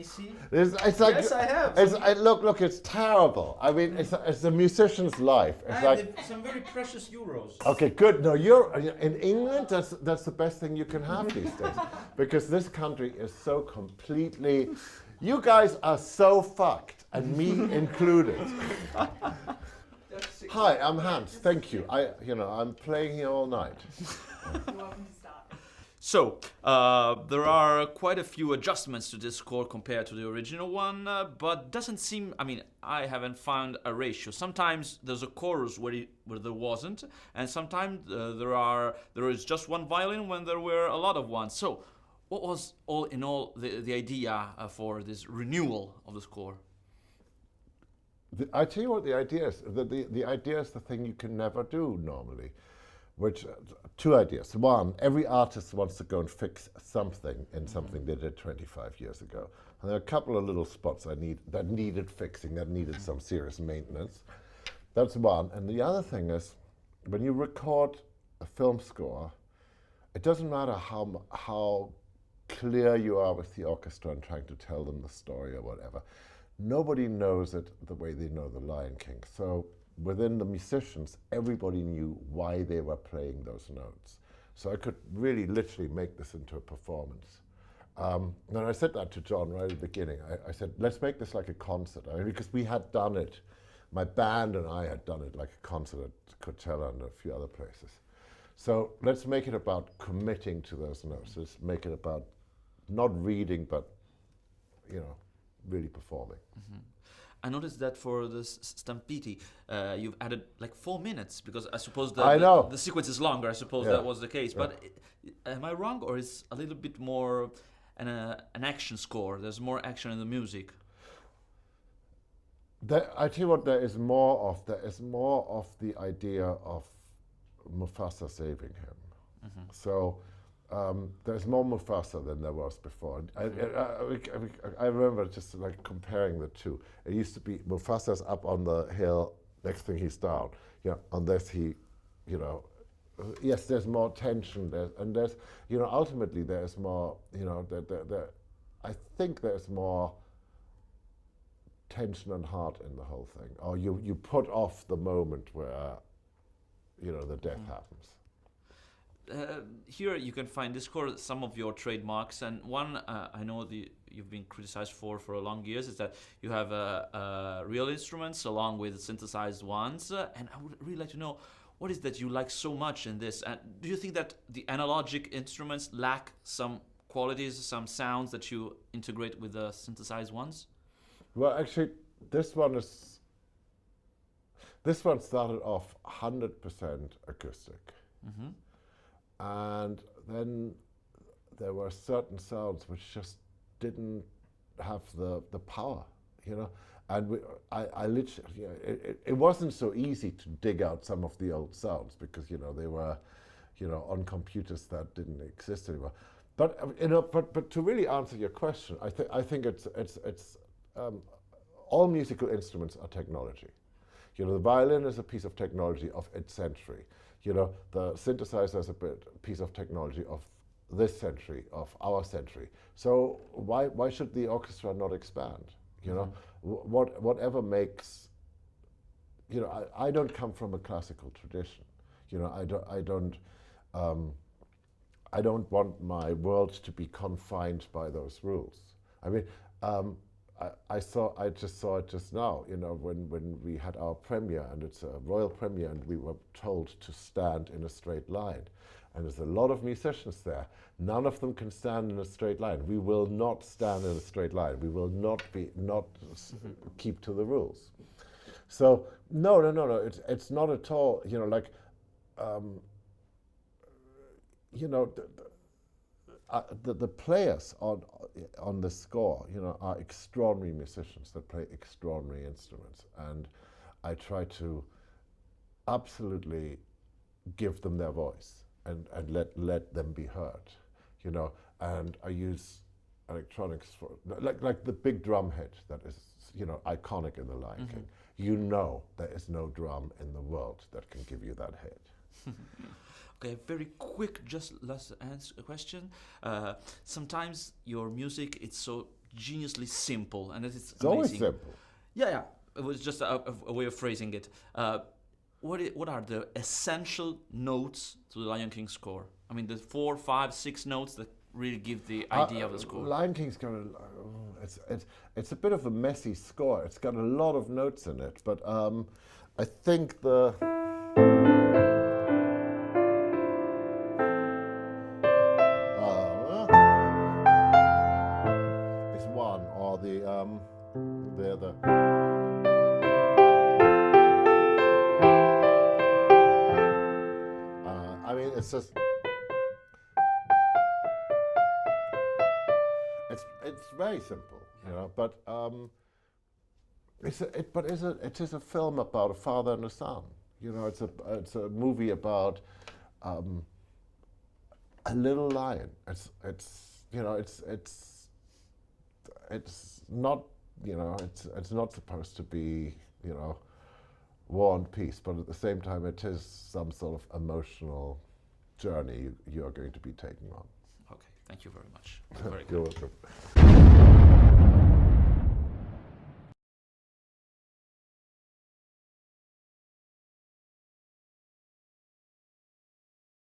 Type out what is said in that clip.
me see. It's like Yes, I have. look, it's terrible. I mean, it's a musician's life. It's I like have some very precious euros. okay, good. No, you're in England. That's the best thing you can have these days, because this country is so completely. You guys are so fucked, and me included. Hi, I'm Hans. Thank you. I'm playing here all night. You're welcome to start. So, there are quite a few adjustments to this score compared to the original one, but doesn't seem, I haven't found a ratio. Sometimes there's a chorus where there wasn't, and sometimes there is just one violin when there were a lot of ones. So, what was all in all the idea for this renewal of the score? I tell you what the idea is. The idea is the thing you can never do normally. Which, two ideas. One, every artist wants to go and fix something in something they did 25 years ago. And there are a couple of little spots that needed fixing, that needed some serious maintenance. That's one. And the other thing is, when you record a film score, it doesn't matter how clear you are with the orchestra and trying to tell them the story or whatever. Nobody knows it the way they know the Lion King. So within the musicians, everybody knew why they were playing those notes. So I could really literally make this into a performance. And I said that to John right at the beginning. I said, let's make this like a concert. Because we had done it, my band and I had done it like a concert at Coachella and a few other places. So let's make it about committing to those notes. Let's make it about not reading, but, really performing. Mm-hmm. I noticed that for the Stampiti, you've added like 4 minutes, because I suppose the sequence is longer. I suppose that was the case. Yeah. But am I wrong, or is a little bit more an action score? There's more action in the music. I tell you what, there is more of the idea of Mufasa saving him. Mm-hmm. So there's more Mufasa than there was before. I remember just like comparing the two. It used to be Mufasa's up on the hill, next thing he's down. On this he, yes, there's more tension, there's ultimately there's more, I think there's more tension and heart in the whole thing. Or you put off the moment where, the death happens. Here you can find this score, some of your trademarks, and one I know you've been criticized for a long years is that you have real instruments along with synthesized ones, and I would really like to know what is that you like so much in this, and do you think that the analogic instruments lack some qualities, some sounds that you integrate with the synthesized ones? Well, actually, this one started off 100% acoustic. Mm-hmm. And then there were certain sounds which just didn't have the power, And I literally, it wasn't so easy to dig out some of the old sounds because they were, on computers that didn't exist anymore. But but to really answer your question, I think it's all musical instruments are technology. The violin is a piece of technology of its century. The synthesizer is a piece of technology of this century, of our century. So why should the orchestra not expand? Whatever makes. I don't come from a classical tradition. I don't want my world to be confined by those rules. I just saw it just now, when we had our premiere, and it's a royal premiere, and we were told to stand in a straight line. And there's a lot of musicians there. None of them can stand in a straight line. We will not stand in a straight line. We will not keep to the rules. So no. It's not at all. The players on the score, are extraordinary musicians that play extraordinary instruments, and I try to absolutely give them their voice and let them be heard, And I use electronics for like the big drum head that is iconic in the Lion King. There is no drum in the world that can give you that head. Okay, very quick, just last question. Sometimes your music, it's so geniusly simple, and it's It's always amazing. simple. Yeah. It was just a way of phrasing it. What are the essential notes to the Lion King score? I mean, the 4, 5, 6 notes that really give the idea of the score. Lion King's got it's a bit of a messy score. It's got a lot of notes in it, but I think the is one, or the I mean, it's just it's very simple, you know. But it is a film about a father and a son. You know, it's a movie about a little lion. It's not, you know, it's not supposed to be, you know, war and peace, but at the same time it is some sort of emotional journey you are going to be taking on. Okay, thank you very much. Very You're good. welcome.